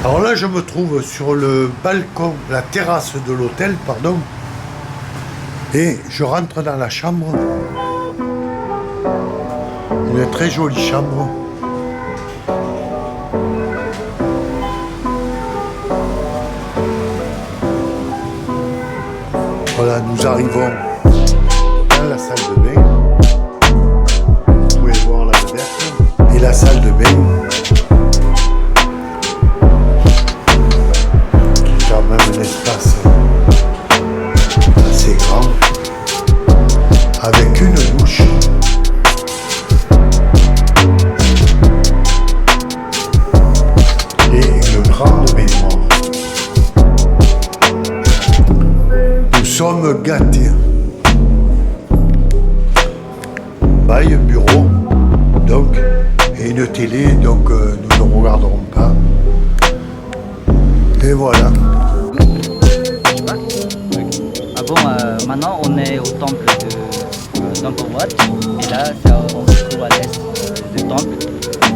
Alors là, je me trouve sur le balcon, la terrasse de l'hôtel, pardon, et je rentre dans la chambre. Une très jolie chambre. Voilà, nous arrivons dans la salle de bain. Vous pouvez voir la fenêtre et la salle de bain. Quand même un espace assez grand avec une douche et une grande baignoire. Nous sommes gâtés. Un bureau donc et une télé, donc nous ne regarderons pas. Et voilà. Maintenant on est au temple d'Angkor Wat et là on se trouve à l'est du temple.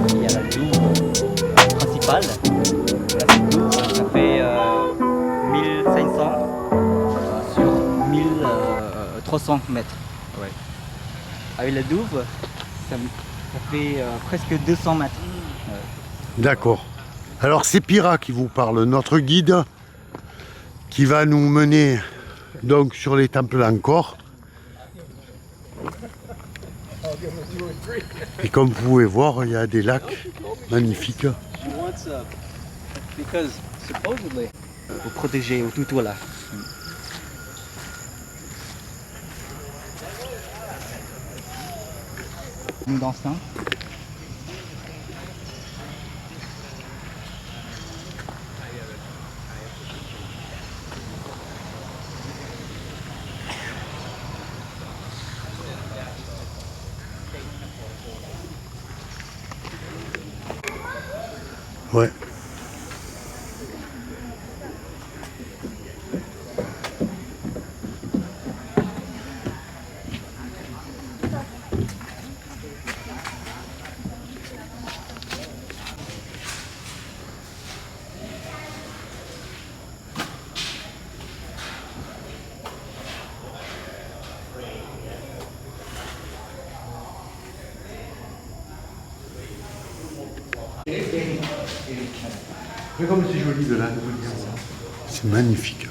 Il y a la tour principale. Là, cette tour, ça fait 1500 sur 1300 mètres. Ouais. Avec la douve, ça fait presque 200 mètres. Ouais. D'accord. Alors c'est Pira qui vous parle, notre guide qui va nous mener donc sur les temples d'Angkor. Et comme vous pouvez voir, il y a des lacs magnifiques. Pour protéger tout autour là. Nous dansons. Ouais. Mais comme c'est joli de là, de vous dire ça. C'est magnifique.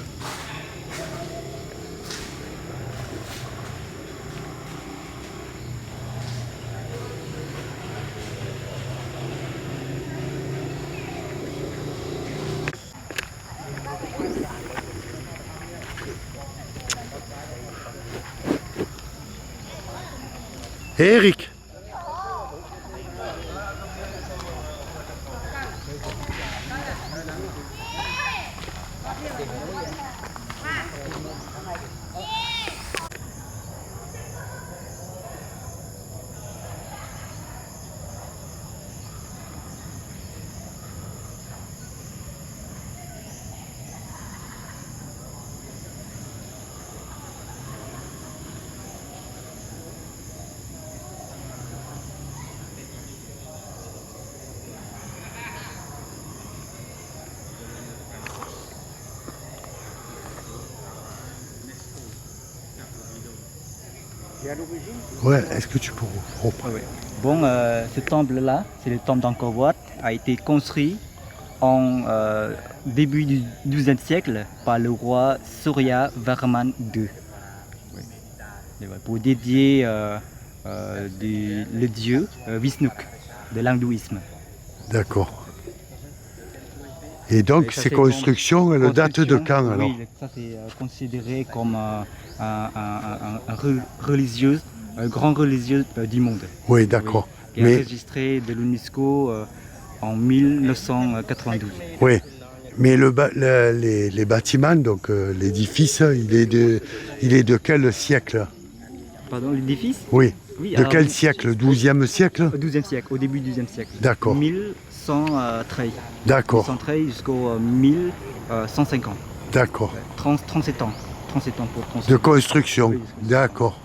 Hé Eric. Ouais, est-ce que tu peux reprendre? Ouais. Bon, ce temple-là, c'est le temple d'Angkor Wat, a été construit en début du XIIe siècle par le roi Surya Varman II. Ouais. Et voilà, pour dédier le dieu Vishnu de l'hindouisme. D'accord. Et donc ces constructions, elles datent de quand alors? Oui, ça c'est considéré comme un religieux, un grand religieux du monde. Oui, d'accord. Oui, qui est enregistré de l'UNESCO en 1992. Oui, mais les bâtiments, donc l'édifice, il est de quel siècle? Pardon, l'édifice? Oui. Oui, de quel siècle? 12e siècle? Au 12e siècle, au début du 12e siècle. D'accord. 1113. D'accord. 1113 jusqu'au 1150. D'accord. 37 ans. 37 ans pour construire. De construction. Oui. D'accord.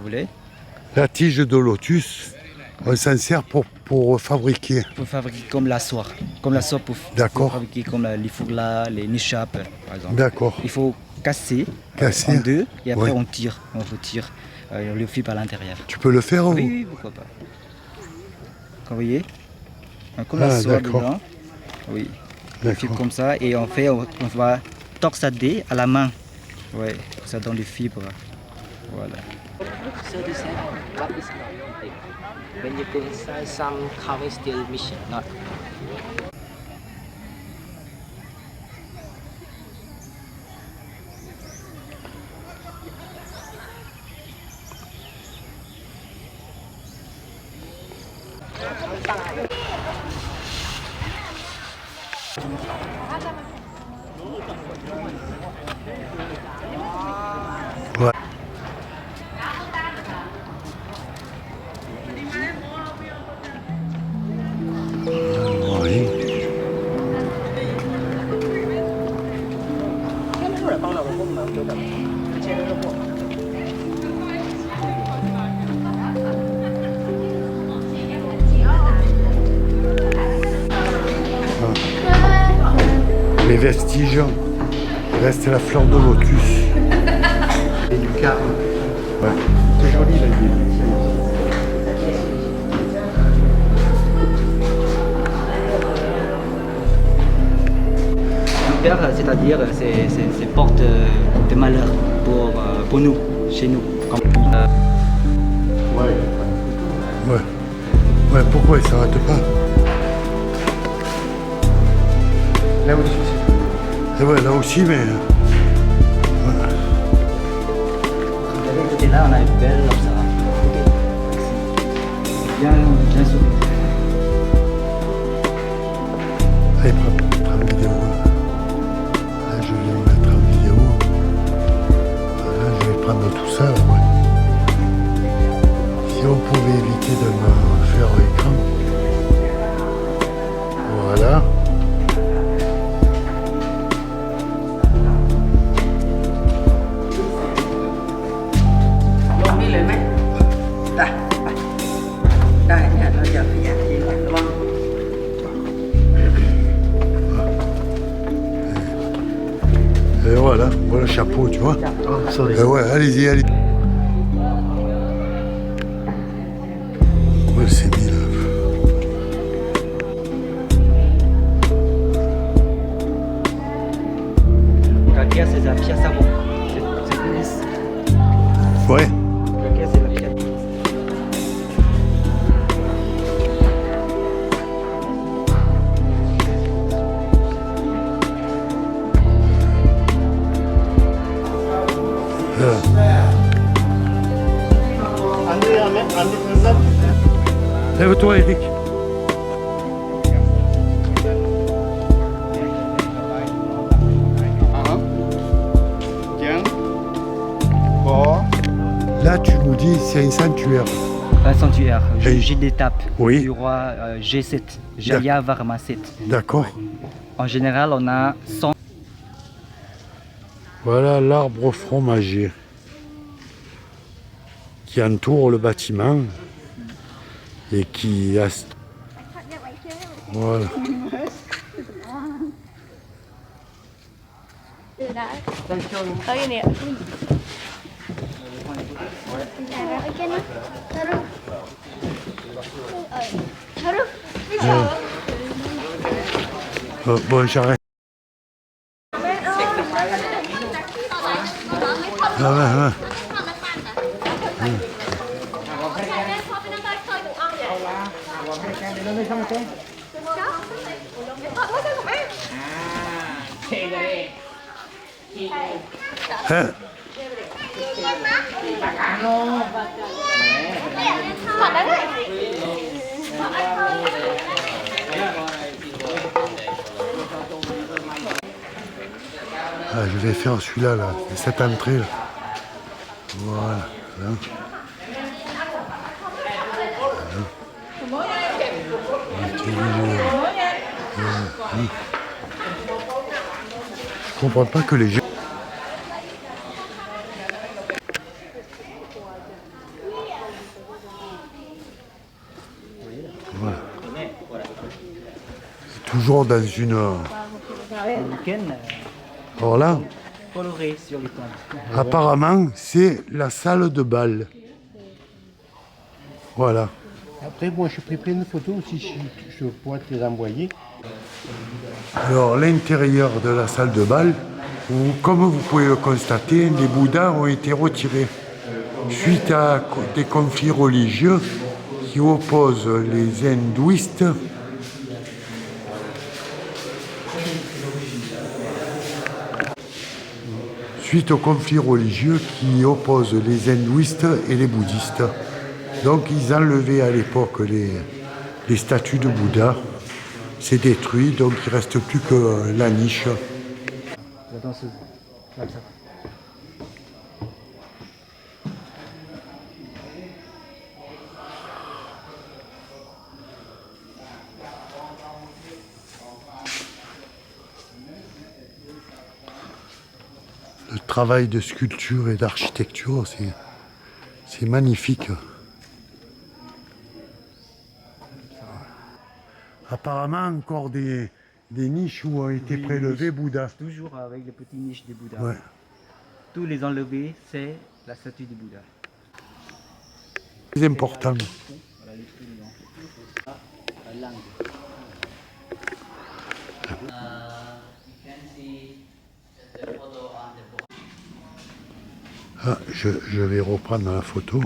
voulez. La tige de lotus, on s'en sert pour fabriquer. Pour fabriquer comme la soie. Comme la soie pour D'accord. fabriquer comme les fourlas, les nichapes, par exemple. D'accord. Il faut casser, Casser. en deux et après Ouais. on tire. On retire le fil par l'intérieur. Tu peux le faire ou... Oui, oui, pourquoi pas. Vous voyez, comme la Ah, soie d'accord. dedans. Oui. Le fil D'accord. comme ça et on va torsader à la main. Ouais, ça donne du fibre. Voilà. So this what is not big. When you go inside, some carving still missing, not. Ouais. Oui. Les vestiges, il reste la fleur de lotus. Et du carme. Ouais. C'est joli la ville. Père, c'est-à-dire, c'est porte de malheur pour nous, chez nous. Ouais. Ouais. Ouais, pourquoi il s'arrête pas? Là aussi. Et ouais, là aussi, mais... Vous avez écouté là, on a une belle observation. Ok, merci. Bien sûr. Allez, prends la vidéo. Là, je viens de mettre en vidéo. Là, je vais prendre tout ça, là, ouais. Si on pouvait éviter de me faire écran. Voilà. Et voilà, voilà le chapeau, tu vois. Oh, sorry. Et ouais, allez-y, allez. Ouais, c'est mis là. Calcaire, c'est la pierre savon. C'est lisse. Ouais. Calcaire, c'est la pierre. Lève-toi, Eric. Là, tu nous dis, c'est un sanctuaire. Un sanctuaire, Et- Gilles d'étape Oui. du roi G7, Jaya Varma 7. D'accord. En général, on a 100. Voilà l'arbre fromager qui entoure le bâtiment et qui a... Voilà. Đây nè. Bon, j'arrête. Ah, ouais, ouais. Hein? Ah, je vais faire celui-là, là, cette entrée là. Voilà. Là. Je comprends pas que les gens... toujours dans une... Week-end, Voilà. coloré sur les tombes. Apparemment, c'est la salle de bal. Voilà. Après, moi, j'ai pris plein de photos aussi, je pourrais te les envoyer. Alors, l'intérieur de la salle de bal, où, comme vous pouvez le constater, les Bouddhas ont été retirés suite à des conflits religieux qui opposent les hindouistes suite aux conflits religieux qui opposent les hindouistes et les bouddhistes. Donc ils enlevaient à l'époque les statues de Bouddha. C'est détruit, donc il ne reste plus que la niche. La danseuse. Comme ça. Le travail de sculpture et d'architecture, c'est magnifique. Apparemment, encore des niches où ont été prélevés Bouddha. Toujours avec les petites niches des Bouddhas. Ouais. Tous les enlevés, c'est la statue du Bouddha. C'est important. Voilà les fruits dedans. La langue. Ah, je vais reprendre la photo.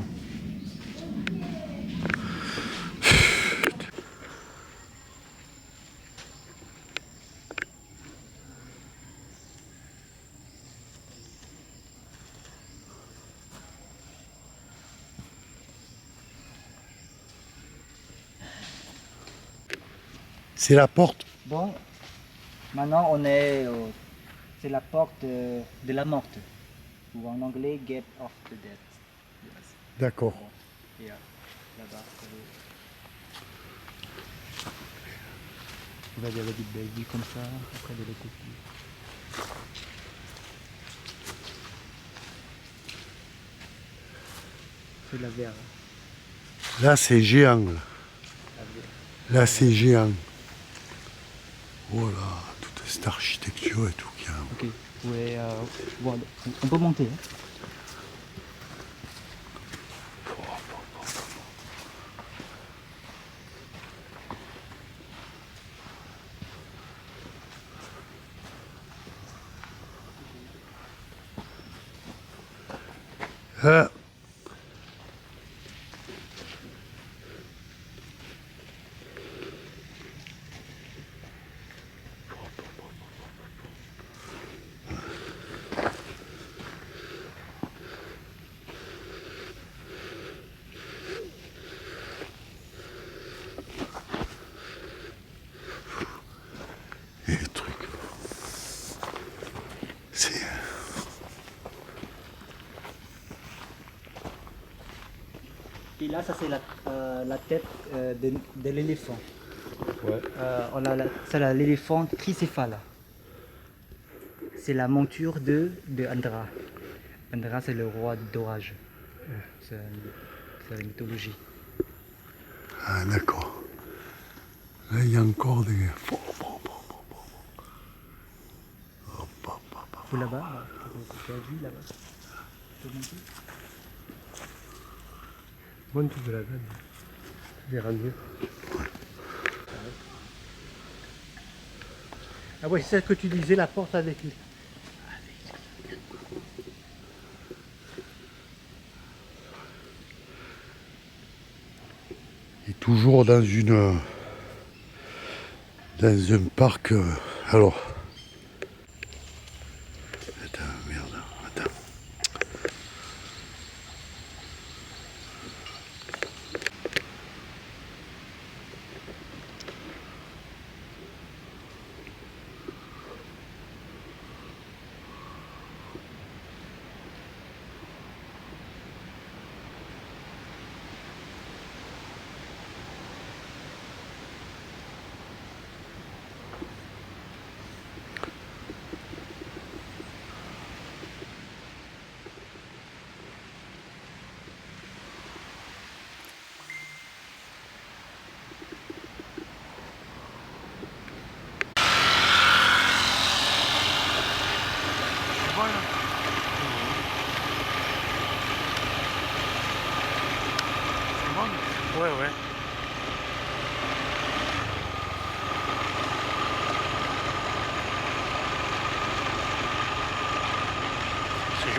C'est la porte. Bon, maintenant on est c'est la porte de la morte, ou en anglais Gate of the Dead. D'accord. Et là-bas, il va y avoir des belles vues comme ça, après de l'autre côté. C'est la verre. Là, c'est géant. Là, c'est géant. Voilà, toute cette architecture et tout qu'il y a. Ok, ouais, bon, on peut monter. Hein. Et les trucs. C'est... Et là, ça c'est la tête de l'éléphant. Ouais. C'est l'éléphant tricéphale. C'est la monture de Indra. Indra, c'est le roi d'orage. C'est la mythologie. Ah, d'accord. Là, il y a encore des... Faut là-bas, tu as vu là-bas. Tu peux monter. Monte de la vanne. Tu verras mieux. Ah ouais, c'est ça que tu disais, la porte avec lui. Et toujours dans un parc... alors... Attends, merde, attends.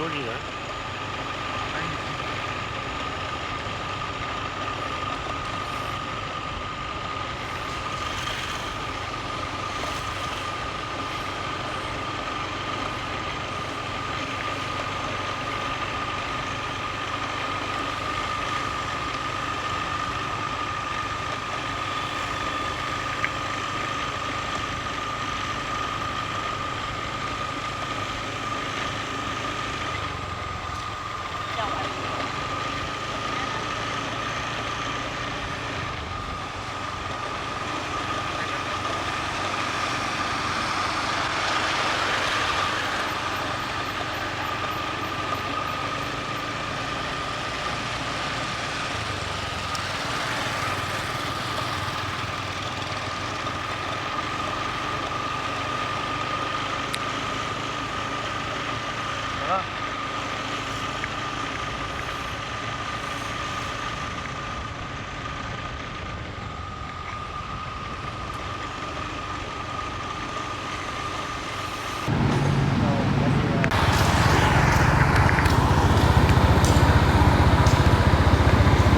joli, hein. Ça va?